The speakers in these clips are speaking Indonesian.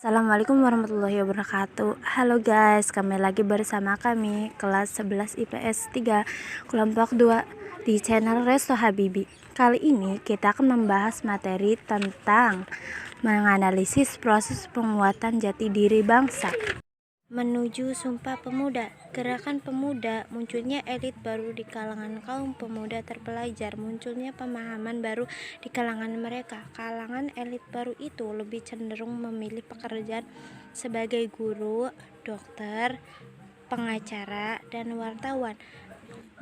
Assalamualaikum warahmatullahi wabarakatuh. Halo guys, kembali lagi bersama kami kelas 11 IPS 3 kelompok 2 di channel Resto Habibi. Kali ini kita akan membahas materi tentang menganalisis proses penguatan jati diri bangsa. Menuju Sumpah Pemuda, gerakan pemuda, munculnya elit baru di kalangan kaum pemuda terpelajar, munculnya pemahaman baru di kalangan mereka. Kalangan elit baru itu lebih cenderung memilih pekerjaan sebagai guru, dokter, pengacara, dan wartawan.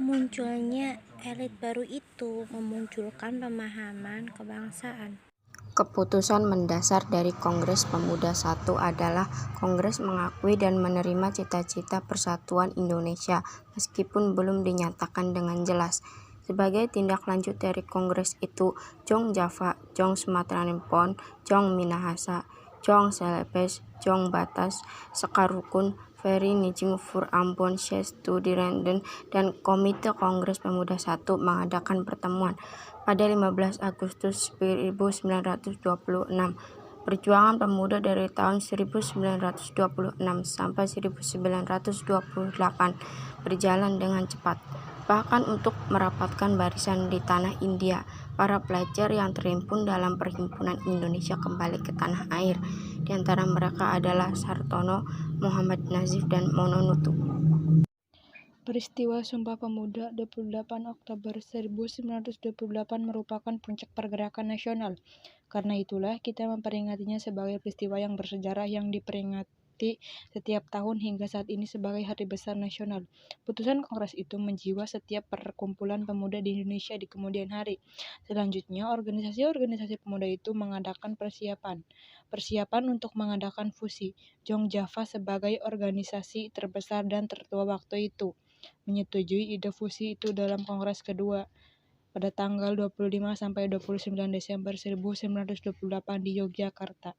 Munculnya elit baru itu memunculkan pemahaman kebangsaan. Keputusan mendasar dari Kongres Pemuda I adalah Kongres mengakui dan menerima cita-cita persatuan Indonesia meskipun belum dinyatakan dengan jelas. Sebagai tindak lanjut dari Kongres itu, Jong Java, Jong Sumatera Nippon, Jong Minahasa, Jong Celebes, Jong Batas, Sekarukun, Ferry Nijing Fur Ambon Studirenden dan Komite Kongres Pemuda I mengadakan pertemuan pada 15 Agustus 1926. Perjuangan pemuda dari tahun 1926 sampai 1928 berjalan dengan cepat. Bahkan untuk merapatkan barisan di tanah India, para pelajar yang terhimpun dalam Perhimpunan Indonesia kembali ke tanah air. Di antara mereka adalah Sartono, Muhammad Nazif, dan Mononutu. Peristiwa Sumpah Pemuda 28 Oktober 1928 merupakan puncak pergerakan nasional. Karena itulah kita memperingatinya sebagai peristiwa yang bersejarah yang diperingati setiap tahun hingga saat ini sebagai Hari Besar Nasional. Putusan Kongres itu menjiwa setiap perkumpulan pemuda di Indonesia di kemudian hari. Selanjutnya, organisasi-organisasi pemuda itu mengadakan persiapan untuk mengadakan fusi. Jong Java sebagai organisasi terbesar dan tertua waktu itu menyetujui ide fusi itu dalam Kongres kedua pada tanggal 25 sampai 29 Desember 1928 di Yogyakarta.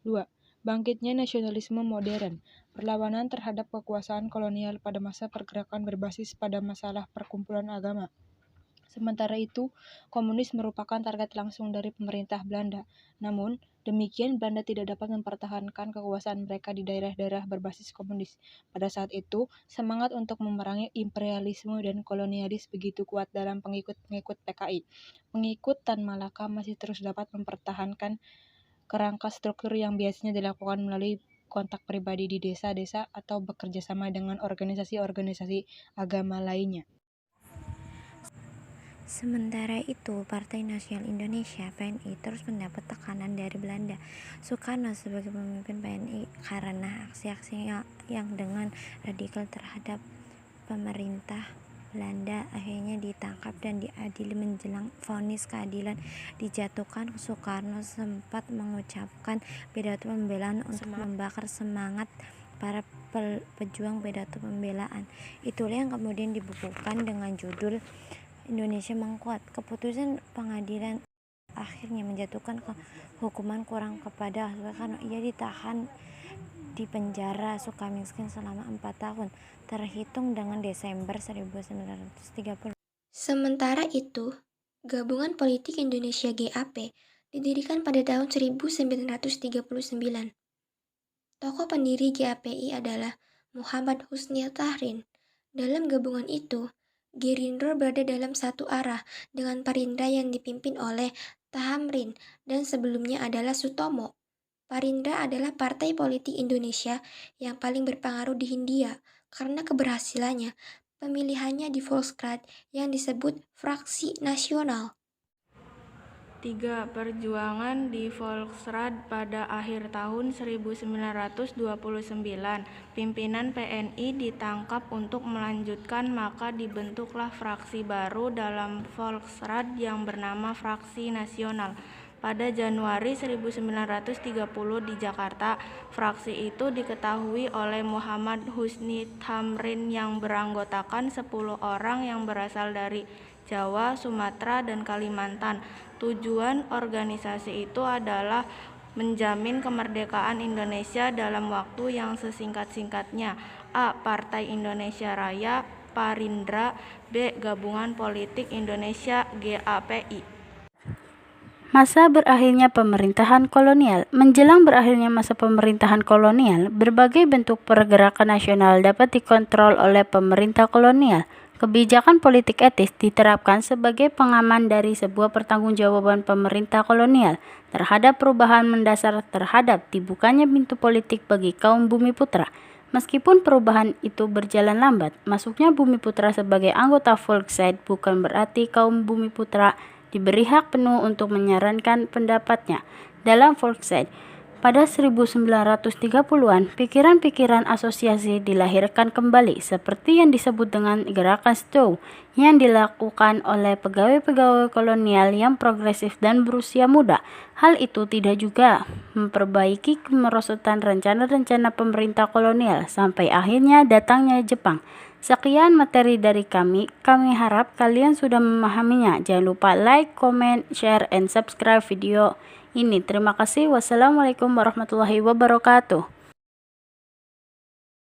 2. Bangkitnya nasionalisme modern. Perlawanan terhadap kekuasaan kolonial pada masa pergerakan berbasis pada masalah perkumpulan agama. Sementara itu, komunis merupakan target langsung dari pemerintah Belanda. Namun, demikian Belanda tidak dapat mempertahankan kekuasaan mereka di daerah-daerah berbasis komunis. Pada saat itu, semangat untuk memerangi imperialisme dan kolonialis begitu kuat dalam pengikut-pengikut PKI. Pengikut Tan Malaka masih terus dapat mempertahankan kerangka struktur yang biasanya dilakukan melalui kontak pribadi di desa-desa atau bekerja sama dengan organisasi-organisasi agama lainnya. Sementara itu, Partai Nasional Indonesia (PNI) terus mendapat tekanan dari Belanda. Soekarno sebagai pemimpin PNI karena aksi-aksi yang dengan radikal terhadap pemerintah Belanda akhirnya ditangkap dan diadili. Menjelang vonis keadilan dijatuhkan, Soekarno sempat mengucapkan pidato pembelaan untuk membakar semangat para pejuang pidato pembelaan. Itulah yang kemudian dibukukan dengan judul Indonesia Mengkuat. Keputusan pengadilan akhirnya menjatuhkan hukuman kurang kepada Soekarno. Ia ditahan di penjara Sukamiskin selama 4 tahun, terhitung dengan Desember 1930. Sementara itu, Gabungan Politik Indonesia GAP didirikan pada tahun 1939. Tokoh pendiri GAPI adalah Muhammad Husni Tahrin. Dalam gabungan itu, Gerindra berada dalam satu arah dengan Parindra yang dipimpin oleh Thamrin dan sebelumnya adalah Sutomo. Parindra adalah partai politik Indonesia yang paling berpengaruh di Hindia karena keberhasilannya pemilihannya di Volksraad yang disebut Fraksi Nasional. 3. Perjuangan di Volksraad pada akhir tahun 1929. Pimpinan PNI ditangkap untuk melanjutkan, maka dibentuklah fraksi baru dalam Volksraad yang bernama Fraksi Nasional. Pada Januari 1930 di Jakarta, fraksi itu diketahui oleh Muhammad Husni Thamrin yang beranggotakan 10 orang yang berasal dari Jawa, Sumatera, dan Kalimantan. Tujuan organisasi itu adalah menjamin kemerdekaan Indonesia dalam waktu yang sesingkat-singkatnya. A. Partai Indonesia Raya, Parindra. B. Gabungan Politik Indonesia, GAPI. Masa berakhirnya pemerintahan kolonial. Menjelang berakhirnya masa pemerintahan kolonial, berbagai bentuk pergerakan nasional dapat dikontrol oleh pemerintah kolonial. Kebijakan politik etis diterapkan sebagai pengaman dari sebuah pertanggungjawaban pemerintah kolonial terhadap perubahan mendasar terhadap dibukanya pintu politik bagi kaum Bumiputra. Meskipun perubahan itu berjalan lambat, masuknya Bumiputra sebagai anggota Volksraad bukan berarti kaum Bumiputra diberi hak penuh untuk menyarankan pendapatnya dalam Volksraad. Pada 1930-an, pikiran-pikiran asosiasi dilahirkan kembali seperti yang disebut dengan gerakan Stowe yang dilakukan oleh pegawai-pegawai kolonial yang progresif dan berusia muda. Hal itu tidak juga memperbaiki kemerosotan rencana-rencana pemerintah kolonial sampai akhirnya datangnya Jepang. Sekian materi dari kami harap kalian sudah memahaminya. Jangan lupa like, comment, share, and subscribe video ini. Terima kasih. Wassalamualaikum warahmatullahi wabarakatuh.